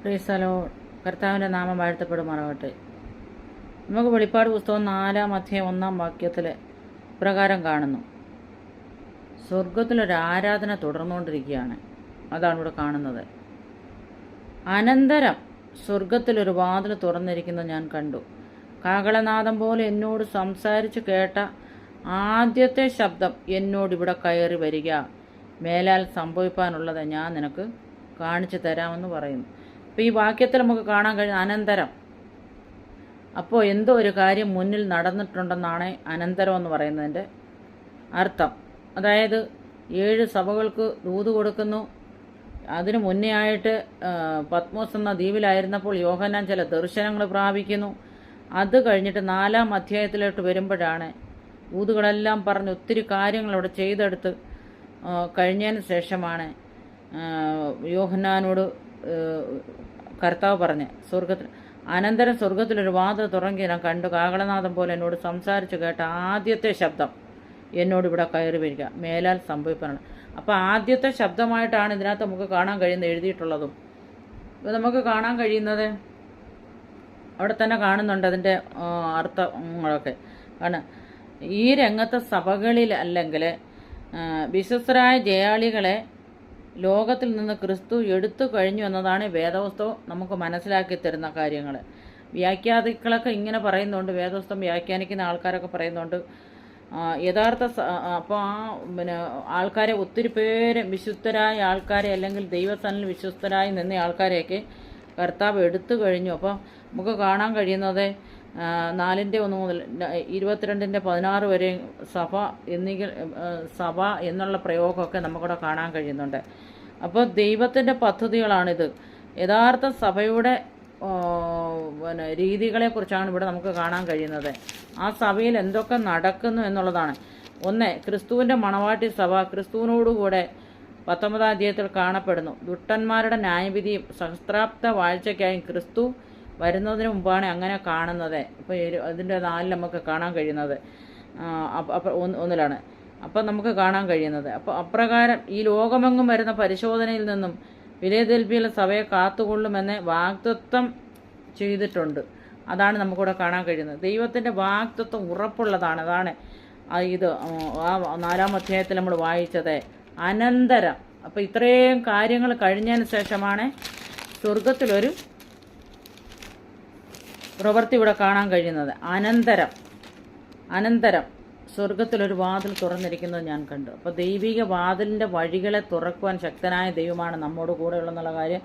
പ്രീസലോ കർത്താവിൻ്റെ നാമം വാഴ്ത്തപ്പെടുമാറാകട്ടെ. നമുക്ക് വെളിപ്പാട് പുസ്തകം 4-ാം അധ്യായം 1-ാം വാക്യത്തിൽ പ്രകാരം കാണുന്നു. സ്വർഗത്തിലൊരു ആരാധന തുടർന്നുകൊണ്ടിരിക്കുകയാണ്. അതാണ് ഇവിടെ കാണുന്നത്. അനന്തരം സ്വർഗത്തിലൊരു വാതിൽ തുറന്നിരിക്കുന്നത് ഞാൻ കണ്ടു. കാഹളനാദം പോലെ എന്നോട് സംസാരിച്ച് കേട്ട ആദ്യത്തെ ശബ്ദം എന്നോട് ഇവിടെ കയറി വരിക, മേലാൽ സംഭവിക്കാനുള്ളത് ഞാൻ നിനക്ക് കാണിച്ചു തരാമെന്ന് പറയുന്നു. അപ്പോൾ ഈ വാക്യത്തിൽ നമുക്ക് കാണാൻ കഴിയുന്ന അനന്തരം, അപ്പോൾ എന്തോ ഒരു കാര്യം മുന്നിൽ നടന്നിട്ടുണ്ടെന്നാണ് അനന്തരം എന്ന് പറയുന്നതിൻ്റെ അർത്ഥം. അതായത് 7 സഭകൾക്ക് ദൂത് കൊടുക്കുന്നു. അതിനു മുന്നേ ആയിട്ട് പത്മോസ് എന്ന ദ്വീപിലായിരുന്നപ്പോൾ യോഹന്നാൻ ചില ദർശനങ്ങൾ പ്രാപിക്കുന്നു. അത് കഴിഞ്ഞിട്ട് 4-ാം അധ്യായത്തിലോട്ട് വരുമ്പോഴാണ് ദൂതുകളെല്ലാം പറഞ്ഞ് ഒത്തിരി കാര്യങ്ങൾ അവിടെ ചെയ്തെടുത്ത് കഴിഞ്ഞതിന് ശേഷമാണ് യോഹന്നാനോട് കർത്താവ് പറഞ്ഞ് അനന്തരം സ്വർഗത്തിലൊരു വാതിൽ തുറങ്ങി ഞാൻ കണ്ടു. കാഹളനാദം പോലെ എന്നോട് സംസാരിച്ച് കേട്ട ആദ്യത്തെ ശബ്ദം എന്നോട് ഇവിടെ കയറി വരിക, മേലാൽ സംഭവിക്കാനാണ്. അപ്പോൾ ആദ്യത്തെ ശബ്ദമായിട്ടാണ് ഇതിനകത്ത് നമുക്ക് കാണാൻ കഴിയുന്നത്, എഴുതിയിട്ടുള്ളതും. ഇപ്പോൾ നമുക്ക് കാണാൻ കഴിയുന്നത് അവിടെ തന്നെ കാണുന്നുണ്ട് അതിൻ്റെ അർത്ഥങ്ങളൊക്കെ. കാരണം ഈ രംഗത്തെ സഭകളിൽ അല്ലെങ്കിൽ വിശ്വസ്തരായ ജയാളികളെ ലോകത്തിൽ നിന്ന് ക്രിസ്തു എടുത്തു കഴിഞ്ഞു എന്നതാണ് വേദപുസ്തകം നമുക്ക് മനസ്സിലാക്കി തരുന്ന കാര്യങ്ങൾ. വ്യാഖ്യാതാക്കളൊക്കെ ഇങ്ങനെ പറയുന്നുണ്ട്, വേദപുസ്തകം വ്യാഖ്യാനിക്കുന്ന ആൾക്കാരൊക്കെ പറയുന്നുണ്ട്. യഥാർത്ഥ അപ്പോൾ ആൾക്കാരെ ഒത്തിരി പേര് വിശുദ്ധരായ ആൾക്കാരെ അല്ലെങ്കിൽ ദൈവസ്ഥാനിൽ വിശ്വസ്തരായി നിന്ന ആൾക്കാരെയൊക്കെ കർത്താവ് എടുത്തു കഴിഞ്ഞു. അപ്പോൾ നമുക്ക് കാണാൻ കഴിയുന്നത് 4-1 മുതൽ 22-16 വരെ സഭ എന്നുള്ള പ്രയോഗമൊക്കെ നമുക്കിവിടെ കാണാൻ കഴിയുന്നുണ്ട്. അപ്പോൾ ദൈവത്തിൻ്റെ പദ്ധതികളാണിത്. യഥാർത്ഥ സഭയുടെ രീതികളെക്കുറിച്ചാണ് ഇവിടെ നമുക്ക് കാണാൻ കഴിയുന്നത്. ആ സഭയിൽ എന്തൊക്കെ നടക്കുന്നു എന്നുള്ളതാണ്. ഒന്ന്, ക്രിസ്തുവിൻ്റെ മണവാട്ടി സഭ ക്രിസ്തുവിനോടുകൂടെ 19-ാം അധ്യായത്തിൽ കാണപ്പെടുന്നു. ദുഷ്ടന്മാരുടെ ന്യായവിധിയും സഹസ്രാബ്ദ വാഴ്ചയ്ക്കായും ക്രിസ്തു വരുന്നതിന് മുമ്പാണ് അങ്ങനെ കാണുന്നത്. ഇപ്പോൾ അതിൻ്റെ 4 നമുക്ക് കാണാൻ കഴിയുന്നത്. അപ്പോൾ 1-ലാണ് അപ്പം നമുക്ക് കാണാൻ കഴിയുന്നത്. അപ്പോൾ അപ്രകാരം ഈ ലോകമെങ്ങും വരുന്ന പരിശോധനയിൽ നിന്നും ഫിലദെൽഫിയയിലെ സഭയെ കാത്തുകൊള്ളുമെന്ന് വാഗ്ദത്തം ചെയ്തിട്ടുണ്ട്. അതാണ് നമുക്കിവിടെ കാണാൻ കഴിയുന്നത്. ദൈവത്തിൻ്റെ വാഗ്ദത്തം ഉറപ്പുള്ളതാണ്. അതാണ് ഇത് 4-ാം അധ്യായത്തിൽ നമ്മൾ വായിച്ചത്. അനന്തരം, അപ്പോൾ ഇത്രയും കാര്യങ്ങൾ കഴിഞ്ഞതിന് ശേഷമാണ് സ്വർഗത്തിലൊരു പ്രവൃത്തി ഇവിടെ കാണാൻ കഴിയുന്നത്. അനന്തരം സ്വർഗത്തിലൊരു വാതിൽ തുറന്നിരിക്കുന്നത് ഞാൻ കണ്ടു. അപ്പോൾ ദൈവിക വാതിലിൻ്റെ വഴികളെ തുറക്കുവാൻ ശക്തനായ ദൈവമാണ് നമ്മോട് കൂടെയുള്ളതെന്നുള്ള കാര്യം